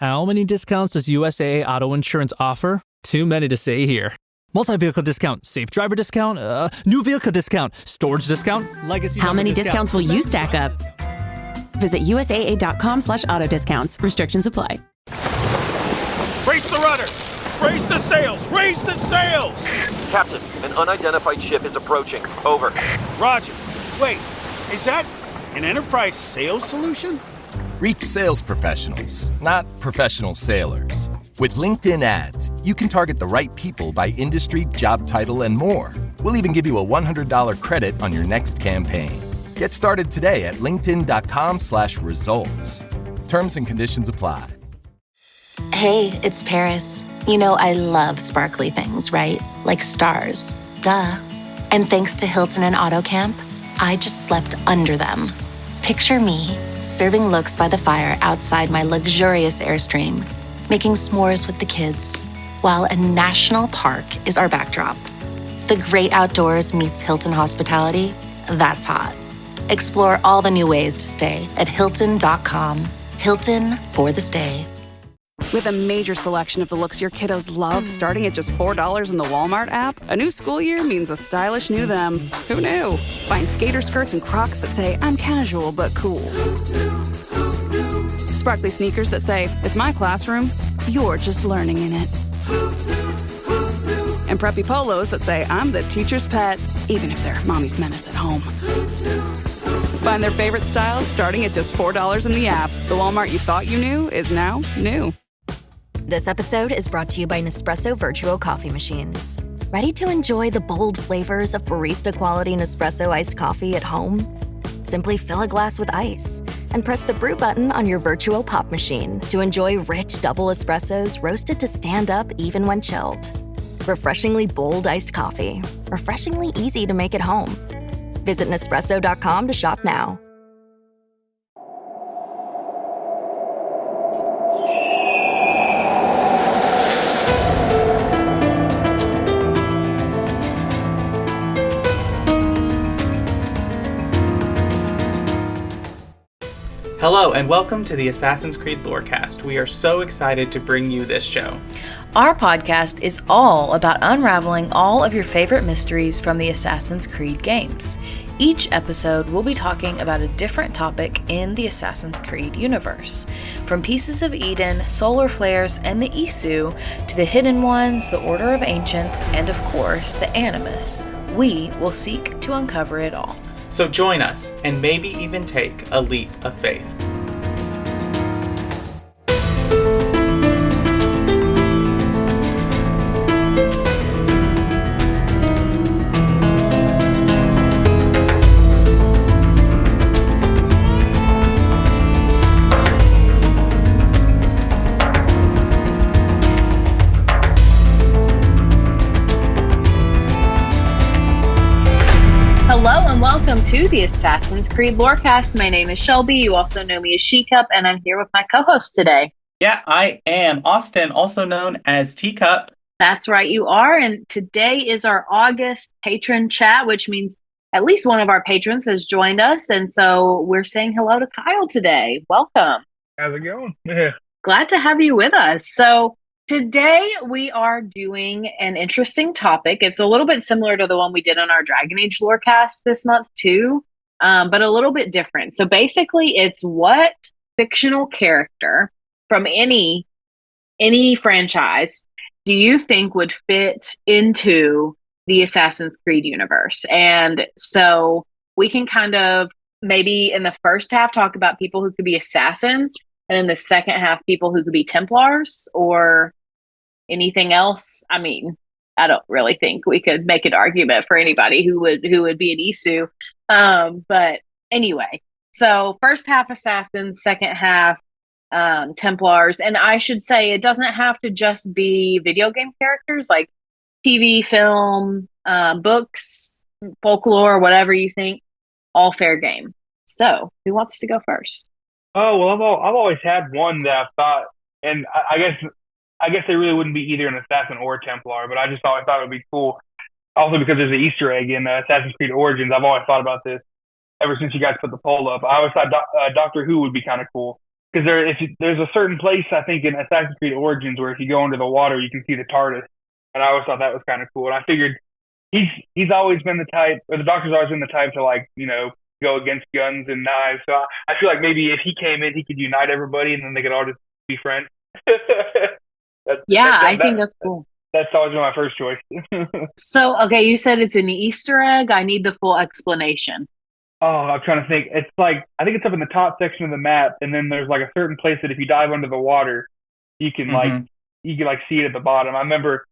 How many discounts does USAA Auto Insurance offer? Too many to say here. Multi-vehicle discount, safe driver discount, new vehicle discount, storage discount, legacy. How many discounts will you stack up? Visit USAA.com/auto discounts. Restrictions apply. Raise the rudders! Raise the sails! Raise the sails! Captain, an unidentified ship is approaching. Over. Roger. Wait, is that an enterprise sales solution? Reach sales professionals, not professional sailors. With LinkedIn ads, you can target the right people by industry, job title, and more. We'll even give you a $100 credit on your next campaign. Get started today at linkedin.com/results. Terms and conditions apply. Hey, it's Paris. You know I love sparkly things, right? Like stars. Duh. And thanks to Hilton and AutoCamp, I just slept under them. Picture me, serving looks by the fire outside my luxurious Airstream, making s'mores with the kids, while a national park is our backdrop. The great outdoors meets Hilton hospitality. That's hot. Explore all the new ways to stay at Hilton.com. Hilton for the stay. With a major selection of the looks your kiddos love, starting at just $4 in the Walmart app, a new school year means a stylish new them. Who knew? Find skater skirts and Crocs that say, I'm casual but cool. Sparkly sneakers that say, it's my classroom, you're just learning in it. And preppy polos that say, I'm the teacher's pet, even if they're mommy's menace at home. Find their favorite styles starting at just $4 in the app. The Walmart you thought you knew is now new. This episode is brought to you by Nespresso Virtuo Coffee Machines. Ready to enjoy the bold flavors of barista-quality Nespresso iced coffee at home? Simply fill a glass with ice and press the brew button on your Virtuo Pop machine to enjoy rich double espressos roasted to stand up even when chilled. Refreshingly bold iced coffee. Refreshingly easy to make at home. Visit Nespresso.com to shop now. Hello and welcome to the Assassin's Creed Lorecast. We are so excited to bring you this show. Our podcast is all about unraveling all of your favorite mysteries from the Assassin's Creed games. Each episode will be talking about a different topic in the Assassin's Creed universe. From Pieces of Eden, solar flares, and the Isu, to the Hidden Ones, the Order of Ancients, and of course, the Animus, we will seek to uncover it all. So join us and maybe even take a leap of faith. Hello and welcome to the Assassin's Creed Lorecast. My name is Shelby. You also know me as She-Cup, and I'm here with my co-host today. Yeah, I am Austin, also known as Teacup. That's right, you are. And today is our August patron chat, which means at least one of our patrons has joined us. And so we're saying hello to Kyle today. Welcome. How's it going? Glad to have you with us. So today we are doing an interesting topic. It's a little bit similar to the one we did on our Dragon Age Lorecast this month too, but a little bit different. So basically it's what fictional character from any franchise do you think would fit into the Assassin's Creed universe? And so we can kind of maybe in the first half talk about people who could be assassins, and in the second half, people who could be Templars or anything else. I mean, I don't really think we could make an argument for anybody who would be an Isu. But anyway, so first half assassins, second half Templars. And I should say it doesn't have to just be video game characters, like TV, film, books, folklore, whatever you think, all fair game. So who wants to go first? Oh, well, I've always had one that I thought, and I guess they really wouldn't be either an assassin or a Templar, but I just always thought it would be cool. Also because there's an Easter egg in Assassin's Creed Origins. I've always thought about this ever since you guys put the poll up. I always thought Doctor Who would be kind of cool. because there's a certain place I think in Assassin's Creed Origins where if you go under the water you can see the TARDIS, and I always thought that was kind of cool. And I figured he's always been the type, or the Doctor's always been the type to like go against guns and knives. So I feel like maybe if he came in, he could unite everybody, and then they could all just be friends. I think that's cool. That's always been my first choice. So, okay, you said it's an Easter egg. I need the full explanation. Oh, I'm trying to think. It's like, I think it's up in the top section of the map, and then there's like a certain place that if you dive under the water, you can see it at the bottom. I remember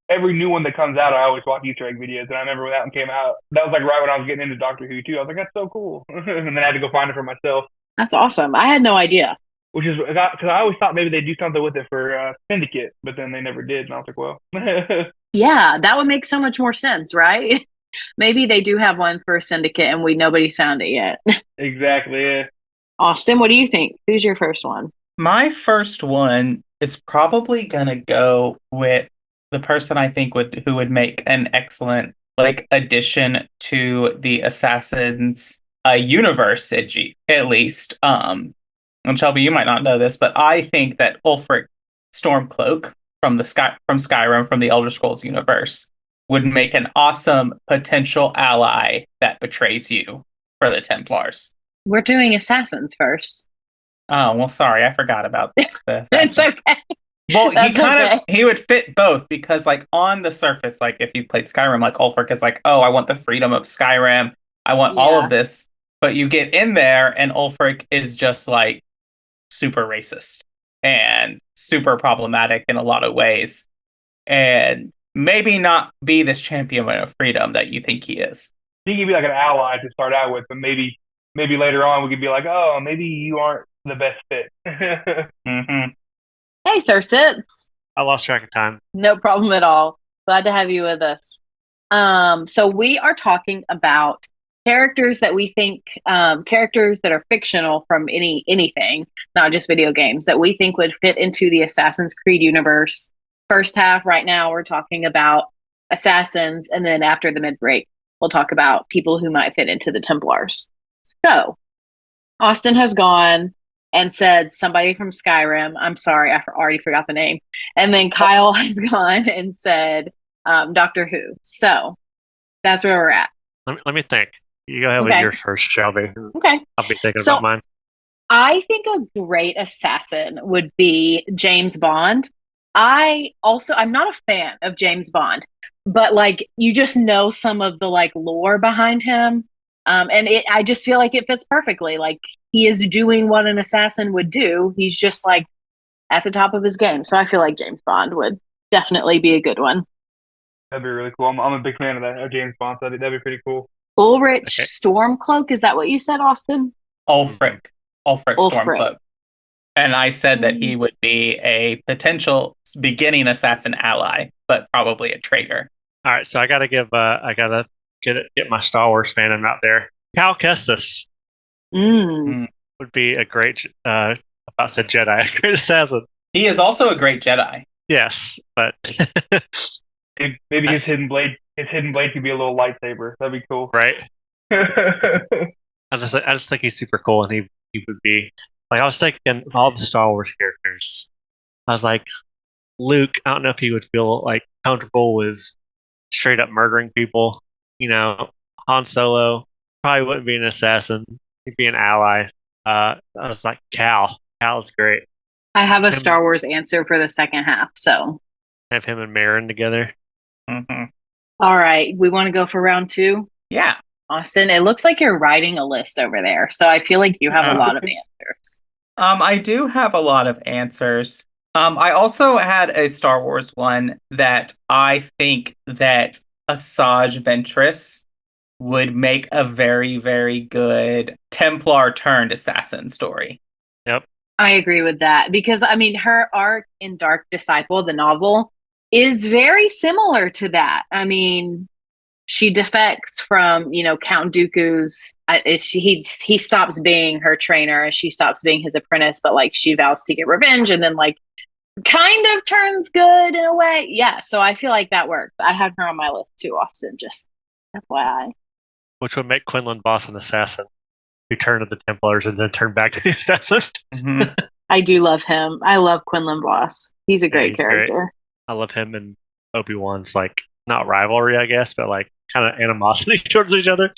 every new one that comes out, I always watch Easter egg videos, and I remember when that one came out, that was like right when I was getting into Doctor Who too. I was like, that's so cool, and then I had to go find it for myself. That's awesome. I had no idea. Which is because I always thought maybe they'd do something with it for Syndicate, but then they never did, and I was like, well. Yeah, that would make so much more sense, right? Maybe they do have one for Syndicate, and nobody's found it yet. Exactly. Yeah. Austin, what do you think? Who's your first one? My first one is probably gonna go with the person I think who would make an excellent addition to the Assassins universe at least. And Shelby, you might not know this, but I think that Ulfric Stormcloak from Skyrim, from the Elder Scrolls universe, would make an awesome potential ally that betrays you for the Templars. We're doing Assassins first. Oh, well, sorry, I forgot about this. It's okay. Well, he would fit both because, on the surface, if you played Skyrim, Ulfric is oh, I want the freedom of Skyrim. I want all of this. But you get in there, and Ulfric is just super racist and super problematic in a lot of ways, and maybe not be this champion of freedom that you think he is. He could be an ally to start out with, but maybe later on we could be oh, maybe you aren't the best fit. Mm-hmm. Hey, Sir Sits. I lost track of time. No problem at all. Glad to have you with us. So we are talking about characters that we think, characters that are fictional from anything, not just video games, that we think would fit into the Assassin's Creed universe. First half, right now, we're talking about Assassins, and then after the mid-break, we'll talk about people who might fit into the Templars. So, Austin has gone and said somebody from Skyrim. I'm sorry, I already forgot the name. And then Kyle has gone and said Doctor Who. So, that's where we're at. Let me think. You go ahead with yours first, Shelby. Okay. I'll be thinking about mine. I think a great assassin would be James Bond. I'm not a fan of James Bond, but you just know some of the lore behind him. And I just feel like it fits perfectly. He is doing what an assassin would do. He's just at the top of his game. So I feel like James Bond would definitely be a good one. That'd be really cool. I'm a big fan of James Bond, so that'd be pretty cool. Ulrich Stormcloak, is that what you said, Austin? Ulfric Stormcloak. And I said that he would be a potential beginning assassin ally, but probably a traitor. All right, so I gotta get my Star Wars fandom out there. Cal Kestis would be a great, I said Jedi, a great assassin. He is also a great Jedi. Yes, but maybe his hidden blade could be a little lightsaber. That'd be cool, right? I just think he's super cool, and he would be I was thinking all the Star Wars characters. I was like, Luke, I don't know if he would feel comfortable with straight up murdering people. Han Solo probably wouldn't be an assassin. He'd be an ally. I was like, Cal. Cal is great. I have a Star Wars answer for the second half, so. Have him and Marin together. Mm-hmm. All right. We want to go for round 2? Yeah. Austin, it looks like you're writing a list over there, so I feel like you have a lot of answers. I do have a lot of answers. I also had a Star Wars one that I think that Asajj Ventress would make a very, very good Templar turned assassin story. Yep. I agree with that because, her arc in Dark Disciple, the novel, is very similar to that. She defects from, Count Dooku's. He stops being her trainer and she stops being his apprentice, but she vows to get revenge and then kind of turns good in a way. Yeah, so I feel like that works. I have her on my list too, Austin. Just FYI. Which would make Quinlan Voss an assassin. who turned to the Templars and then turned back to the Assassins. Mm-hmm. I do love him. I love Quinlan Voss. He's a great character. Great. I love him and Obi-Wan's like not rivalry, I guess, but like kind of animosity towards each other.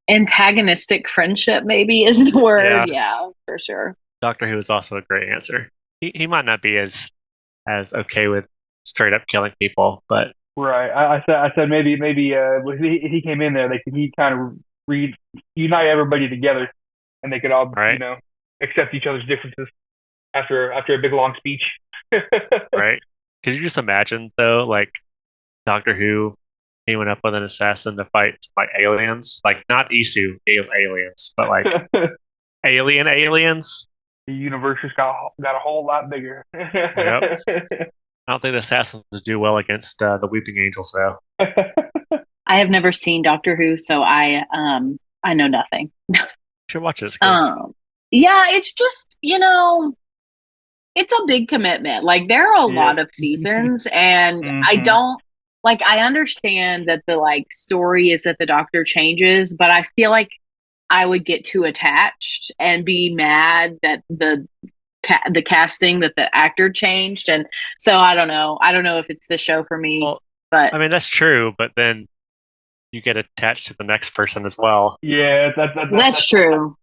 Antagonistic friendship, maybe, is the word. Yeah, for sure. Doctor Who is also a great answer. He might not be as okay with straight up killing people, but right. I said maybe if he came in there, he kind of unite everybody together, and they could all accept each other's differences after a big long speech. Right. Could you just imagine though, like Doctor Who teaming up with an assassin to fight like aliens, like not Isu aliens, but like alien aliens? The universe just got a whole lot bigger. Yep. I don't think the assassins would do well against the Weeping Angels, though. I have never seen Doctor Who, so I know nothing. You should watch it. Yeah, it's just it's a big commitment. Like there are a lot of seasons, and I don't I understand that the like story is that the Doctor changes, but I feel like I would get too attached and be mad that the casting that the actor changed, and so I don't know if it's the show for me. Well, but I mean that's true, but then you get attached to the next person as well. Yeah, that's true.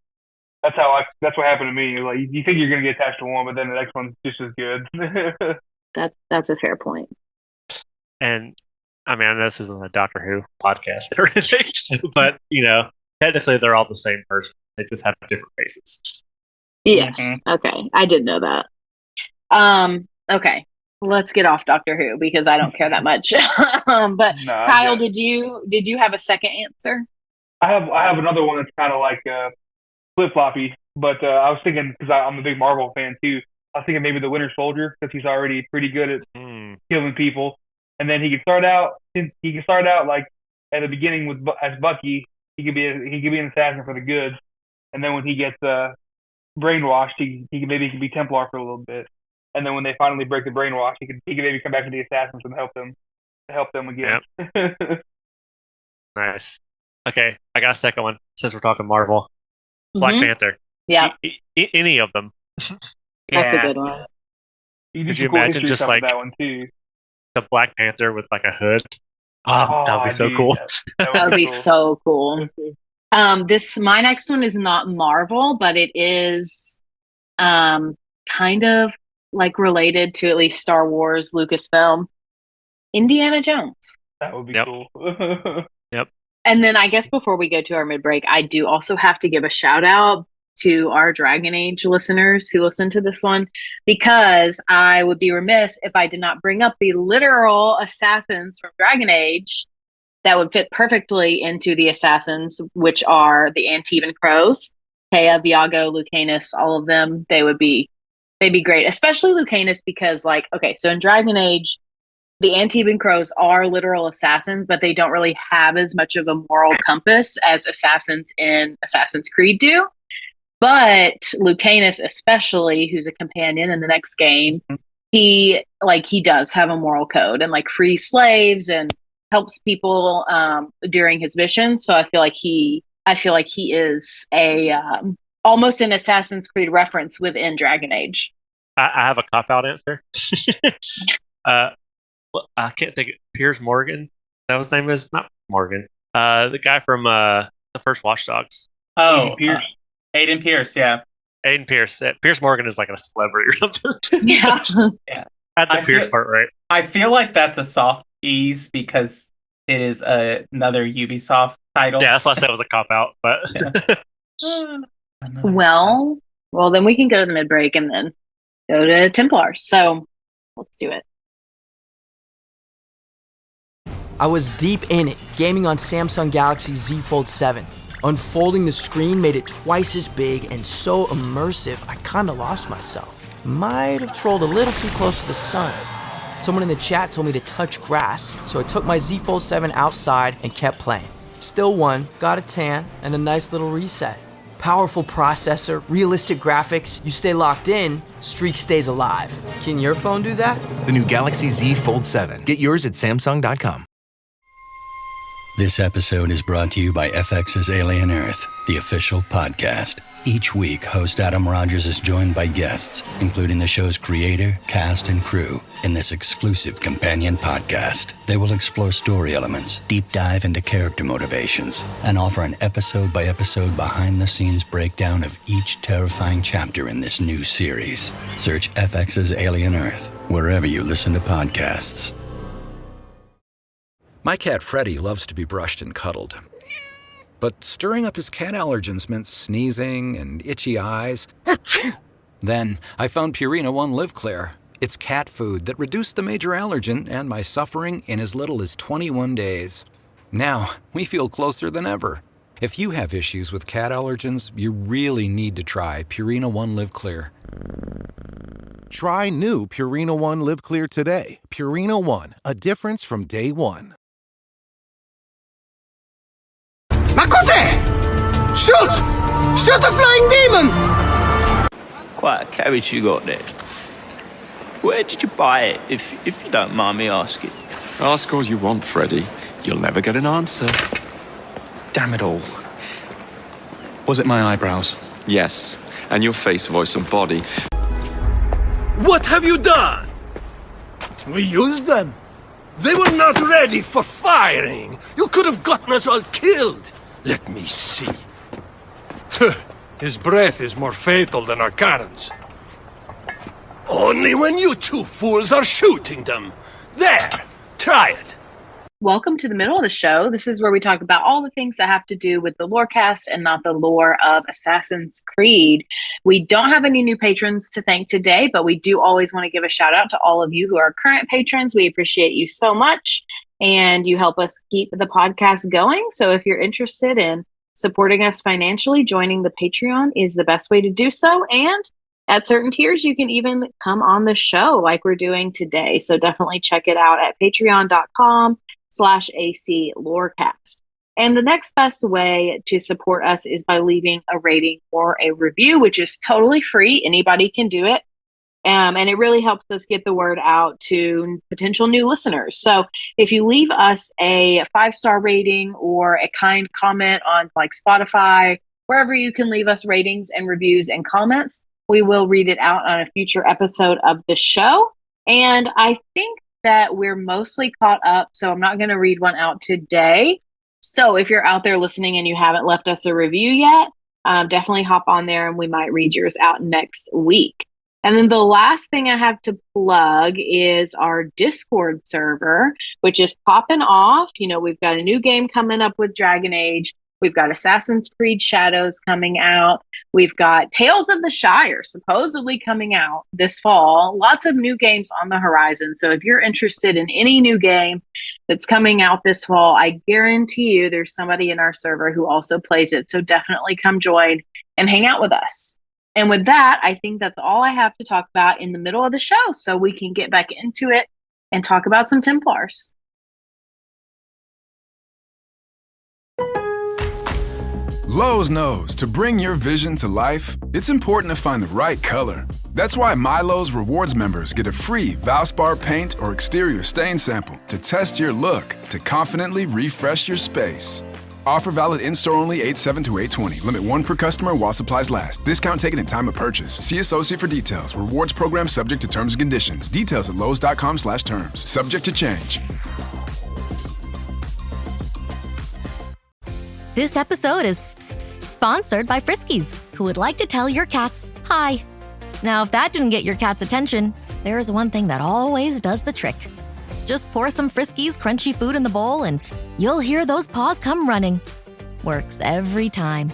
That's what happened to me. Like you think you're gonna get attached to one, but then the next one's just as good. That's a fair point. And I mean, I know this isn't a Doctor Who podcast or anything, but technically they're all the same person. They just have different faces. Yes. Okay. I did know that. Okay. Let's get off Doctor Who because I don't care that much. But no, Kyle, did you have a second answer? I have another one that's kind of like flip floppy, but I was thinking because I'm a big Marvel fan too. I was thinking maybe the Winter Soldier because he's already pretty good at killing people, and then he could start out like at the beginning as Bucky. He could be an assassin for the good, and then when he gets brainwashed, he can be Templar for a little bit, and then when they finally break the brainwash, he could maybe come back to the assassins and help them again. Yep. Nice. Okay, I got a second one since we're talking Marvel. Black Panther. Yeah. Any of them. That's a good one. Could you imagine just like that one too? The Black Panther with like a hood? That would be so cool. That would be so cool. My next one is not Marvel, but it is kind of like related to at least Star Wars, Lucasfilm. Indiana Jones. That would be cool. Yep. And then I guess before we go to our mid-break, I do also have to give a shout out to our Dragon Age listeners who listen to this one, because I would be remiss if I did not bring up the literal assassins from Dragon Age that would fit perfectly into the assassins, which are the Antiban Crows, Kea, Viago, Lucanus, all of them. They'd be great, especially Lucanus, because so in Dragon Age, the Antiban Crows are literal assassins, but they don't really have as much of a moral compass as assassins in Assassin's Creed do. But Lucanus, especially, who's a companion in the next game, he does have a moral code and frees slaves and helps people during his mission. So I feel like he is a almost an Assassin's Creed reference within Dragon Age. I have a cop-out answer. I can't think. Piers Morgan. That was his name is not Morgan. The guy from the first Watch Dogs. Oh, Aiden Pierce. Yeah. Aiden Pierce. Piers Morgan is like a celebrity or something. Yeah. Yeah. Had the Pierce part right. I feel like that's a soft ease because it is another Ubisoft title. Yeah, that's why I said it was a cop-out. But well, then we can go to the mid-break and then go to Templar. So let's do it. I was deep in it, gaming on Samsung Galaxy Z Fold 7. Unfolding the screen made it twice as big and so immersive, I kinda lost myself. Might have trolled a little too close to the sun. Someone in the chat told me to touch grass, so I took my Z Fold 7 outside and kept playing. Still won, got a tan, and a nice little reset. Powerful processor, realistic graphics, you stay locked in, streak stays alive. Can your phone do that? The new Galaxy Z Fold 7. Get yours at Samsung.com. This episode is brought to you by FX's Alien Earth, the official podcast. Each week, host Adam Rogers is joined by guests, including the show's creator, cast, and crew, in this exclusive companion podcast. They will explore story elements, deep dive into character motivations, and offer an episode-by-episode behind-the-scenes breakdown of each terrifying chapter in this new series. Search FX's Alien Earth wherever you listen to podcasts. My cat Freddie loves to be brushed and cuddled. But stirring up his cat allergens meant sneezing and itchy eyes. Then I found Purina One Live Clear. It's cat food that reduced the major allergen and my suffering in as little as 21 days. Now, we feel closer than ever. If you have issues with cat allergens, you really need to try Purina One Live Clear. Try new Purina One Live Clear today. Purina One, a difference from day one. Ma cos'è? Shoot! Shoot a flying demon! Quite a carriage you got there. Where did you buy it, if you don't mind me asking? Ask all you want, Freddy. You'll never get an answer. Damn it all. Was it my eyebrows? Yes, and your face, voice, and body. What have you done? We used them. They were not ready for firing. You could have gotten us all killed. Let me see. His breath is more fatal than our cannons. Only when you two fools are shooting them. There, try it. Welcome to the middle of the show. This is where we talk about all the things that have to do with the lorecast and not the lore of Assassin's Creed. We don't have any new patrons to thank today, but we do always want to give a shout out to all of you who are current patrons. We appreciate you so much, and you help us keep the podcast going. So if you're interested in supporting us financially, joining the Patreon is the best way to do so. And at certain tiers, you can even come on the show like we're doing today. So definitely check it out at patreon.com/AC Lorecast. And the next best way to support us is by leaving a rating or a review, which is totally free. Anybody can do it. And it really helps us get the word out to potential new listeners. So if you leave us a 5-star rating or a kind comment on like Spotify, wherever you can leave us ratings and reviews and comments, we will read it out on a future episode of the show. And I think that we're mostly caught up, so I'm not going to read one out today. So if you're out there listening and you haven't left us a review yet, definitely hop on there and we might read yours out next week. And then the last thing I have to plug is our Discord server, which is popping off. You know, we've got a new game coming up with Dragon Age. We've got Assassin's Creed Shadows coming out. We've got Tales of the Shire supposedly coming out this fall. Lots of new games on the horizon. So if you're interested in any new game that's coming out this fall, I guarantee you there's somebody in our server who also plays it. So definitely come join and hang out with us. And with that, I think that's all I have to talk about in the middle of the show, so we can get back into it and talk about some Templars. Lowe's knows to bring your vision to life, it's important to find the right color. That's why MyLowe's Rewards members get a free Valspar paint or exterior stain sample to test your look to confidently refresh your space. Offer valid in-store only 8/7 to 8/20. Limit 1 per customer while supplies last. Discount taken at time of purchase. See associate for details. Rewards program subject to terms and conditions. Details at lowes.com/terms. Subject to change. This episode is sponsored by Friskies, who would like to tell your cats hi. Now, if that didn't get your cat's attention, there is one thing that always does the trick. Just pour some Friskies crunchy food in the bowl and you'll hear those paws come running. Works every time.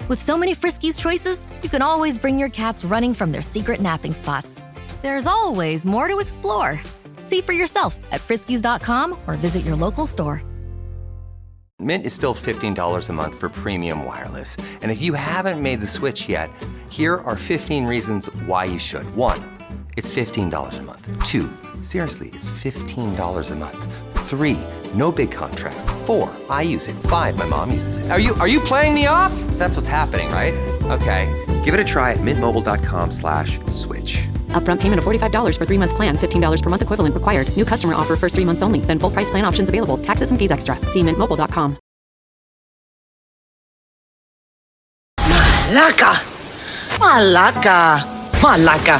With so many Friskies choices, you can always bring your cats running from their secret napping spots. There's always more to explore. See for yourself at friskies.com or visit your local store. Mint is still $15 a month for premium wireless. And if you haven't made the switch yet, here are 15 reasons why you should. 1, it's $15 a month. 2, seriously, it's $15 a month. 3, no big contracts. 4, I use it. 5, my mom uses it. Are you playing me off? That's what's happening, right? Okay, give it a try at mintmobile.com/switch. Upfront payment of $45 for 3-month plan, $15 per month equivalent required. New customer offer first 3 months only. Then full price plan options available. Taxes and fees extra. See mintmobile.com. Malaka! Malaka! Malaka!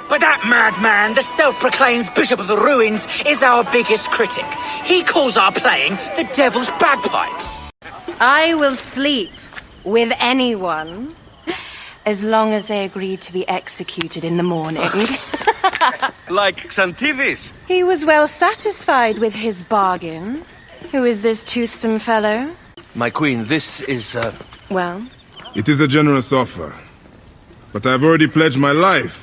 But that madman, the self-proclaimed Bishop of the Ruins, is our biggest critic. He calls our playing the devil's bagpipes. I will sleep with anyone as long as they agree to be executed in the morning. Like Xantivis. He was well satisfied with his bargain. Who is this toothsome fellow? My queen, this is, Well, It is a generous offer, but I've already pledged my life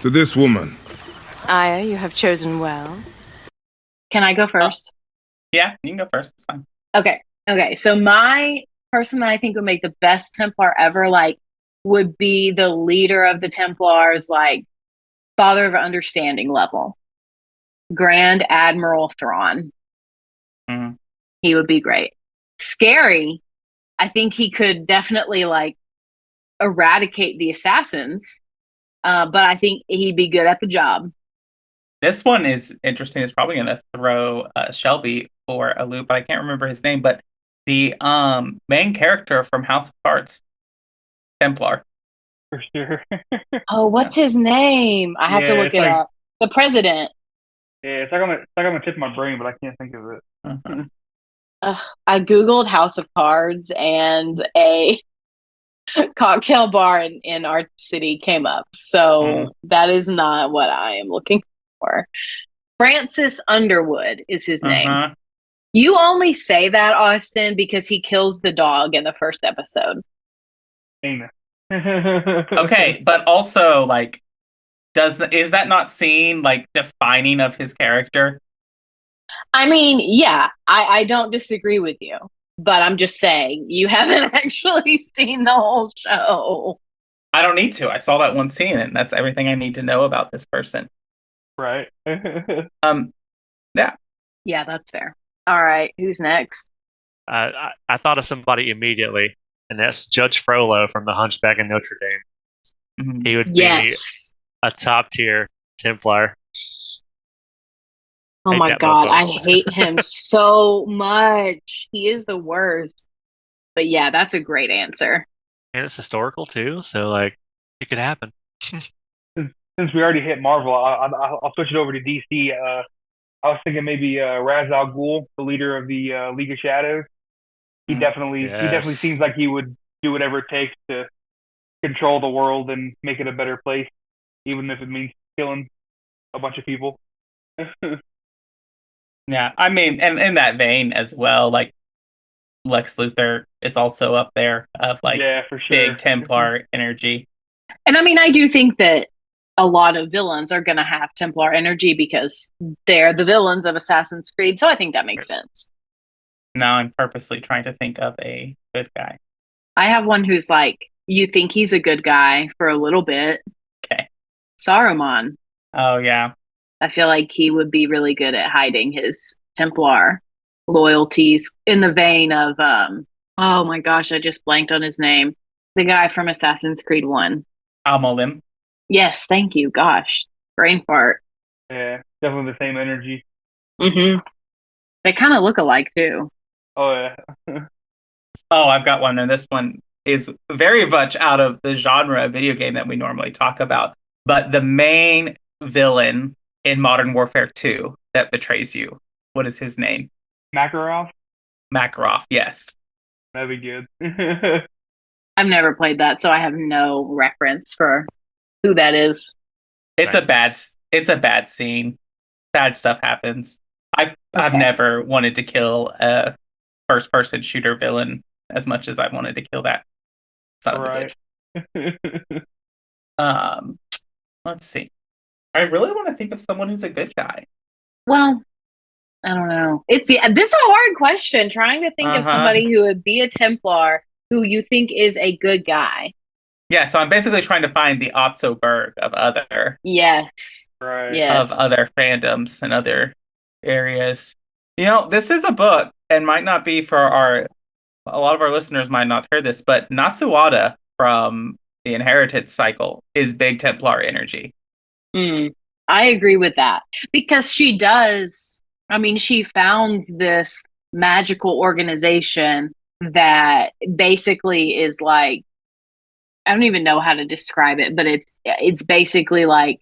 to this woman. Aya, you have chosen well. Can I go first? Yeah, you can go first. It's fine. Okay. So my person that I think would make the best Templar ever, like, would be the leader of the Templars, like, Father of Understanding level. Grand Admiral Thrawn. Mhm. He would be great. Scary. I think he could definitely, like, eradicate the assassins. But I think he'd be good at the job. This one is interesting. It's probably going to throw Shelby for a loop, but I can't remember his name. But the main character from House of Cards, Templar. For sure. Oh, what's his name? I have to Yeah, look it's it like- up. The president. Yeah, it's like on the tip of my brain, but I can't think of it. I Googled House of Cards and a cocktail bar in our city came up. So that is not what I am looking for. Francis Underwood is his name. You only say that, Austin, because he kills the dog in the first episode. Okay, but also, like, is that not seen, like, defining of his character? I mean, yeah, I don't disagree with you, but I'm just saying you haven't actually seen the whole show. I don't need to. I saw that one scene, and that's everything I need to know about this person. Right. Yeah. Yeah, that's fair. All right, who's next? I thought of somebody immediately, and that's Judge Frollo from The Hunchback of Notre Dame. He would be a top tier Templar. Oh Hate my that God, mofo. I hate him so much. He is the worst. But yeah, that's a great answer. And it's historical too, so like it could happen. Since we already hit Marvel, I'll switch it over to DC. I was thinking maybe Ra's al Ghul, the leader of the League of Shadows. He definitely seems like he would do whatever it takes to control the world and make it a better place, even if it means killing a bunch of people. Yeah, I mean, and in that vein as well, like, Lex Luthor is also up there of, like, for sure. big Templar energy. And I mean, I do think that a lot of villains are going to have Templar energy because they're the villains of Assassin's Creed. So I think that makes sense. Now I'm purposely trying to think of a good guy. I have one who's like, you think he's a good guy for a little bit. Okay. Saruman. Oh, yeah. I feel like he would be really good at hiding his Templar loyalties in the vein of, oh my gosh, I just blanked on his name. The guy from Assassin's Creed 1. Al-Mualim. Yes, thank you. Gosh, brain fart. Yeah, definitely the same energy. Mm-hmm. They kind of look alike too. Oh, yeah. Oh, I've got one, and this one is very much out of the genre of video game that we normally talk about. But the main villain in Modern Warfare 2 that betrays you, what is his name? Makarov? Makarov, yes. That'd be good. I've never played that, so I have no reference for who that is. It's a bad scene. Bad stuff happens. I've never wanted to kill a first person shooter villain as much as I wanted to kill that son of a bitch. Let's see. I really want to think of someone who's a good guy. Well, I don't know. This is a hard question. Trying to think of somebody who would be a Templar who you think is a good guy. Yeah, so I'm basically trying to find the Otso Berg of other of other fandoms and other areas. You know, this is a book and might not be for a lot of our listeners might not hear this, but Nasuada from the Inheritance cycle is big Templar energy. I agree with that because she does. I mean, she founds this magical organization that basically is like I don't even know how to describe it, but it's basically like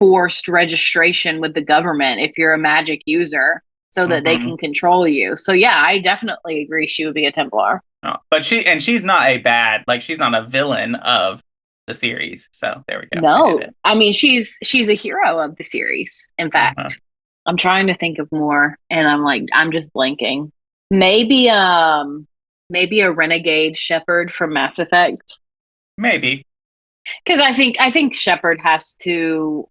forced registration with the government if you're a magic user so that they can control you. So yeah, I definitely agree she would be a Templar. Oh, but she's not a bad, like, she's not a villain of the series. So there we go. No, I mean she's a hero of the series. In fact, I'm trying to think of more, and I'm just blanking. Maybe a renegade Shepard from Mass Effect. Maybe because I think Shepard has to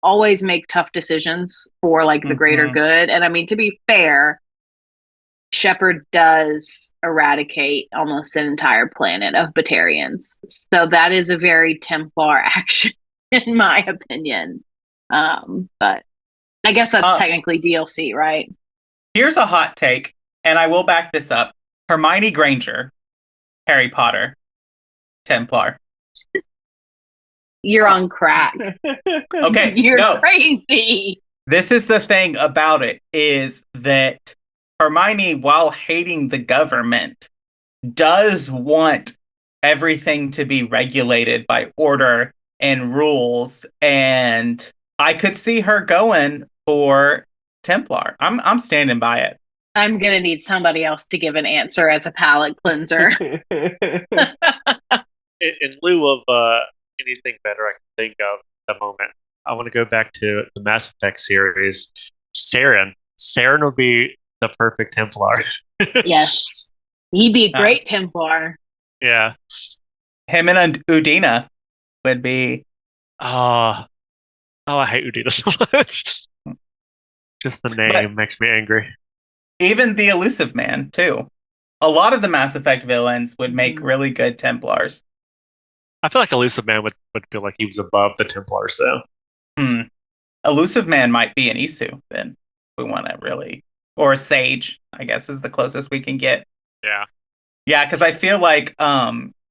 always make tough decisions for like the greater good, and I mean, to be fair, Shepard does eradicate almost an entire planet of Batarians. So that is a very Templar action, in my opinion. But I guess that's technically DLC, right? Here's a hot take, and I will back this up. Hermione Granger, Harry Potter, Templar. You're on crack. Okay, You're crazy. This is the thing about it, is that Hermione, while hating the government, does want everything to be regulated by order and rules, and I could see her going for Templar. I'm standing by it. I'm gonna need somebody else to give an answer as a palate cleanser. In lieu of anything better I can think of at the moment, I want to go back to the Mass Effect series. Saren would be the perfect Templar. Yes. He'd be a great Templar. Yeah. Him and Udina would be... Oh, I hate Udina so much. Just the name makes me angry. Even the Elusive Man, too. A lot of the Mass Effect villains would make really good Templars. I feel like Elusive Man would feel like he was above the Templars, though. Elusive Man might be an Isu, then. We want to really... Or a Sage, I guess, is the closest we can get. Yeah. Yeah, because I feel like...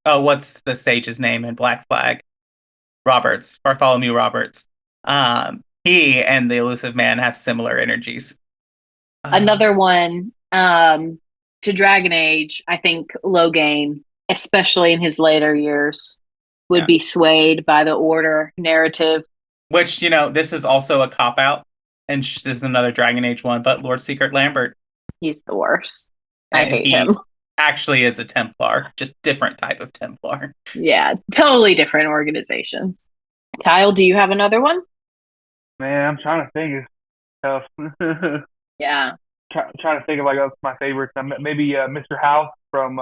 what's the Sage's name in Black Flag? Bartholomew Roberts. He and the Elusive Man have similar energies. Another one, to Dragon Age, I think Loghain, especially in his later years, would be swayed by the Order narrative. Which, this is also a cop-out, and this is another Dragon Age one, but Lord Secret Lambert. He's the worst. I hate him. Actually is a Templar, just different type of Templar. Yeah, totally different organizations. Kyle, do you have another one? Man, I'm trying to think. It's tough. Yeah. Trying to think of my favorites. Maybe Mr. House from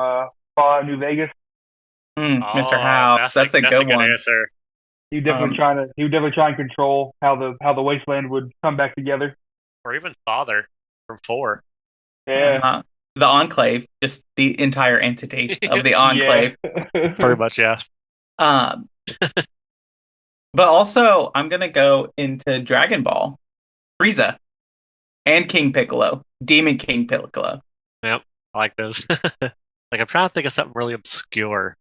Fallout New Vegas. Mr. House, that's a good one. Answer. He would definitely try and control how the wasteland would come back together. Or even Father from 4. Yeah. The Enclave, just the entire entity of the Enclave. Pretty much, yeah. But also, I'm gonna go into Dragon Ball, Frieza, and King Piccolo, Demon King Piccolo. Yep, I like those. I'm trying to think of something really obscure,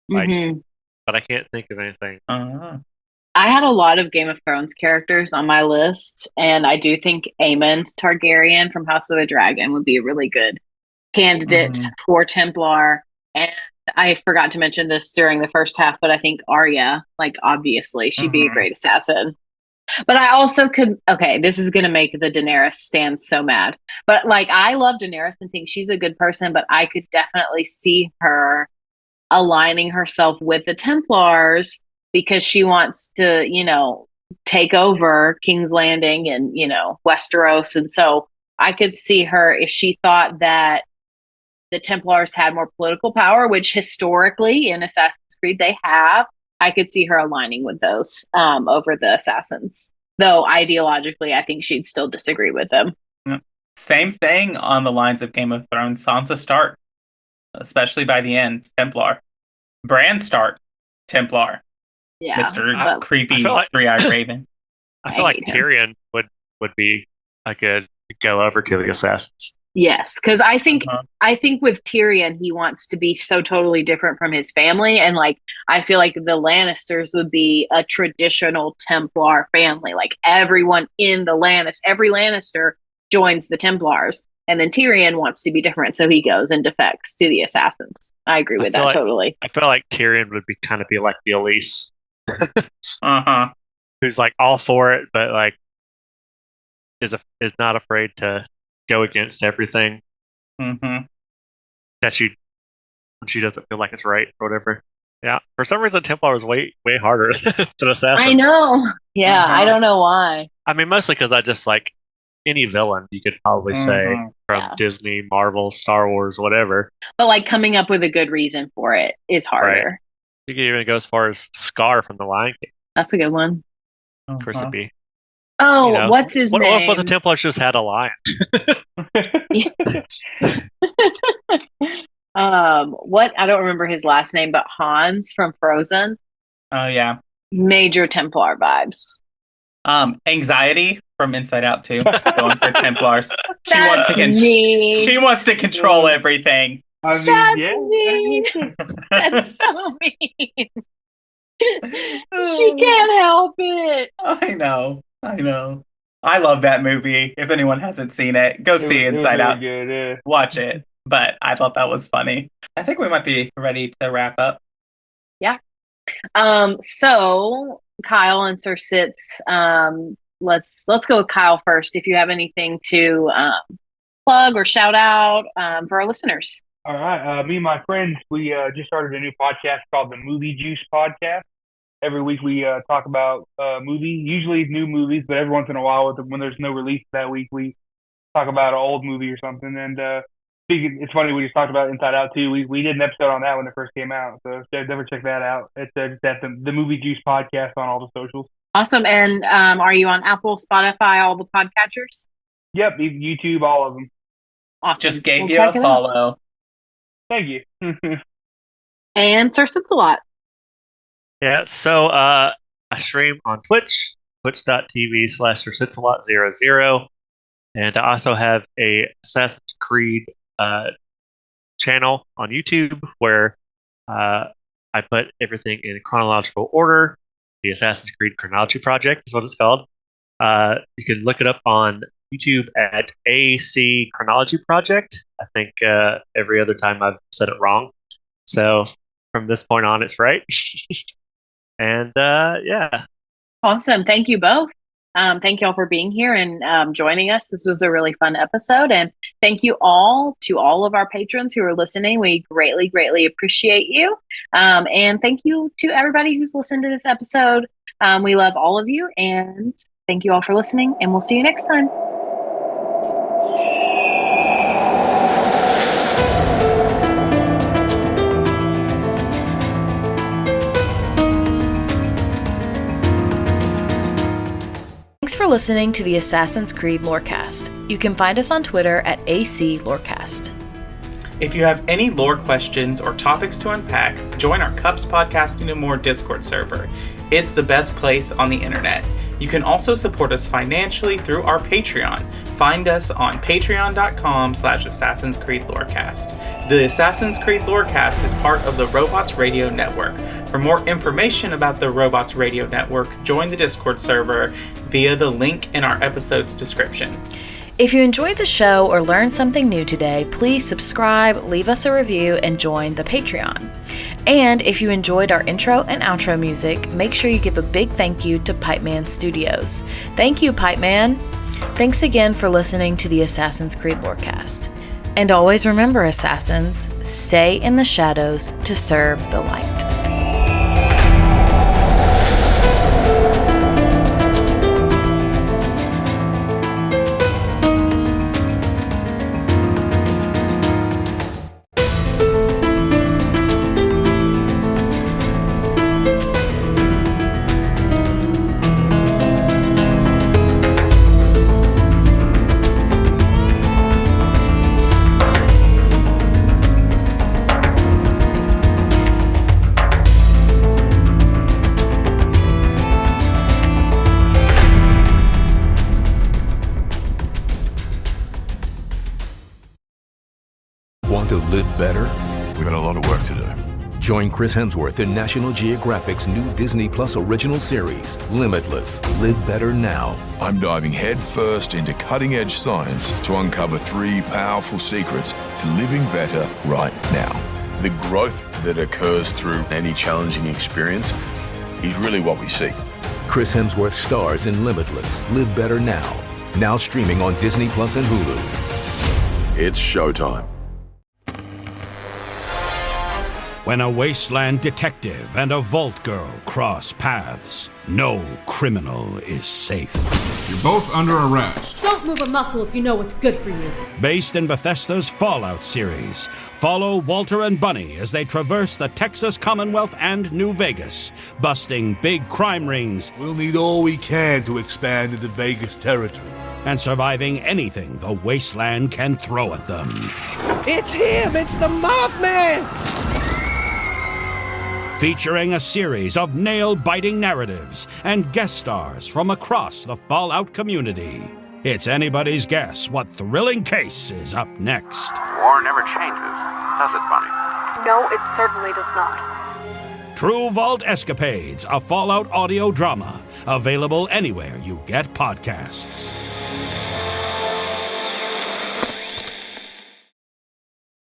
but I can't think of anything. I had a lot of Game of Thrones characters on my list, and I do think Aemond Targaryen from House of the Dragon would be a really good candidate for Templar. And I forgot to mention this during the first half, but I think Arya, obviously, she'd be a great assassin. But I also could, this is going to make the Daenerys stand so mad. But I love Daenerys and think she's a good person, but I could definitely see her aligning herself with the Templars because she wants to, take over King's Landing and, Westeros. And so I could see her, if she thought that the Templars had more political power, which historically in Assassin's Creed they have, I could see her aligning with those over the Assassins. Though ideologically, I think she'd still disagree with them. Same thing on the lines of Game of Thrones. Sansa Stark, especially by the end, Templar. Bran Stark, Templar. Yeah, Mr. Creepy Three-Eyed Raven. I feel like Tyrion would be a good go over to the Assassins. Yes, because I think with Tyrion, he wants to be so totally different from his family, and I feel like the Lannisters would be a traditional Templar family. Everyone in every Lannister joins the Templars. And then Tyrion wants to be different, so he goes and defects to the assassins. I agree with that totally. I feel like Tyrion would be like the Elise. Uh-huh. Who's like all for it, but like is not afraid to go against everything. Mm-hmm. That she doesn't feel like it's right or whatever. Yeah. For some reason Templar was way harder than Assassin. I know. Yeah, I don't know why. I mean, mostly because I just like any villain you could probably say from Disney, Marvel, Star Wars, whatever. But like coming up with a good reason for it is harder. Right. You could even go as far as Scar from The Lion King. That's a good one. Of course it'd be. Oh, what's his name? What if the Templars just had a lion? What? I don't remember his last name, but Hans from Frozen. Oh yeah. Major Templar vibes. Anxiety from Inside Out too. Going for Templars. She wants to control everything. I mean, that's mean. That's so mean. She can't help it. I know. I love that movie. If anyone hasn't seen it, go see Inside Out. Good, yeah. Watch it. But I thought that was funny. I think we might be ready to wrap up. Yeah. So Kyle and Sir Sitz, let's go with Kyle first. If you have anything to plug or shout out for our listeners. All right. Me and my friends, we just started a new podcast called the Movie Juice Podcast. Every week we talk about movies, usually new movies, but every once in a while when there's no release that week, we talk about an old movie or something. And it's funny, we just talked about Inside Out too. We did an episode on that when it first came out, so never check that out. It's at the Movie Juice Podcast on all the socials. Awesome. And are you on Apple, Spotify, all the podcatchers? Yep, YouTube, all of them. Awesome. Just gave you a follow. Thank you. And Sir Sitz-a-Lot. Yeah, so I stream on Twitch, twitch.tv/SirSitsalot00. And I also have a Assassin's Creed channel on YouTube where I put everything in chronological order. The Assassin's Creed Chronology Project is what it's called. You can look it up on YouTube at AC Chronology Project. I think every other time I've said it wrong. So from this point on, it's right. And yeah. Awesome. Thank you both. Thank you all for being here and joining us. This was a really fun episode. And thank you all to all of our patrons who are listening. We greatly, greatly appreciate you. And thank you to everybody who's listened to this episode. We love all of you. And thank you all for listening. And we'll see you next time. Thanks for listening to the Assassin's Creed Lorecast. You can find us on Twitter at AC Lorecast. If you have any lore questions or topics to unpack, join our Cups Podcasting and More Discord server. It's the best place on the internet. You can also support us financially through our Patreon. Find us on patreon.com/Assassin's Creed Lorecast. The Assassin's Creed Lorecast is part of the Robots Radio Network. For more information about the Robots Radio Network, join the Discord server via the link in our episode's description. If you enjoyed the show or learned something new today, please subscribe, leave us a review, and join the Patreon. And if you enjoyed our intro and outro music, make sure you give a big thank you to Pipeman Studios. Thank you, Pipeman. Thanks again for listening to the Assassin's Creed Lorecast. And always remember, Assassins, stay in the shadows to serve the light. Want to live better? We got a lot of work to do. Join Chris Hemsworth in National Geographic's new Disney Plus original series, Limitless. Live better now. I'm diving headfirst into cutting-edge science to uncover 3 powerful secrets to living better right now. The growth that occurs through any challenging experience is really what we seek. Chris Hemsworth stars in Limitless. Live better now. Now streaming on Disney Plus and Hulu. It's showtime. When a wasteland detective and a vault girl cross paths, no criminal is safe. You're both under arrest. Don't move a muscle if you know what's good for you. Based in Bethesda's Fallout series, follow Walter and Bunny as they traverse the Texas Commonwealth and New Vegas, busting big crime rings. We'll need all we can to expand into Vegas territory. And surviving anything the wasteland can throw at them. It's him! It's the Mothman! Featuring a series of nail-biting narratives and guest stars from across the Fallout community. It's anybody's guess what thrilling case is up next. War never changes, does it, Bunny? No, it certainly does not. True Vault Escapades, a Fallout audio drama. Available anywhere you get podcasts.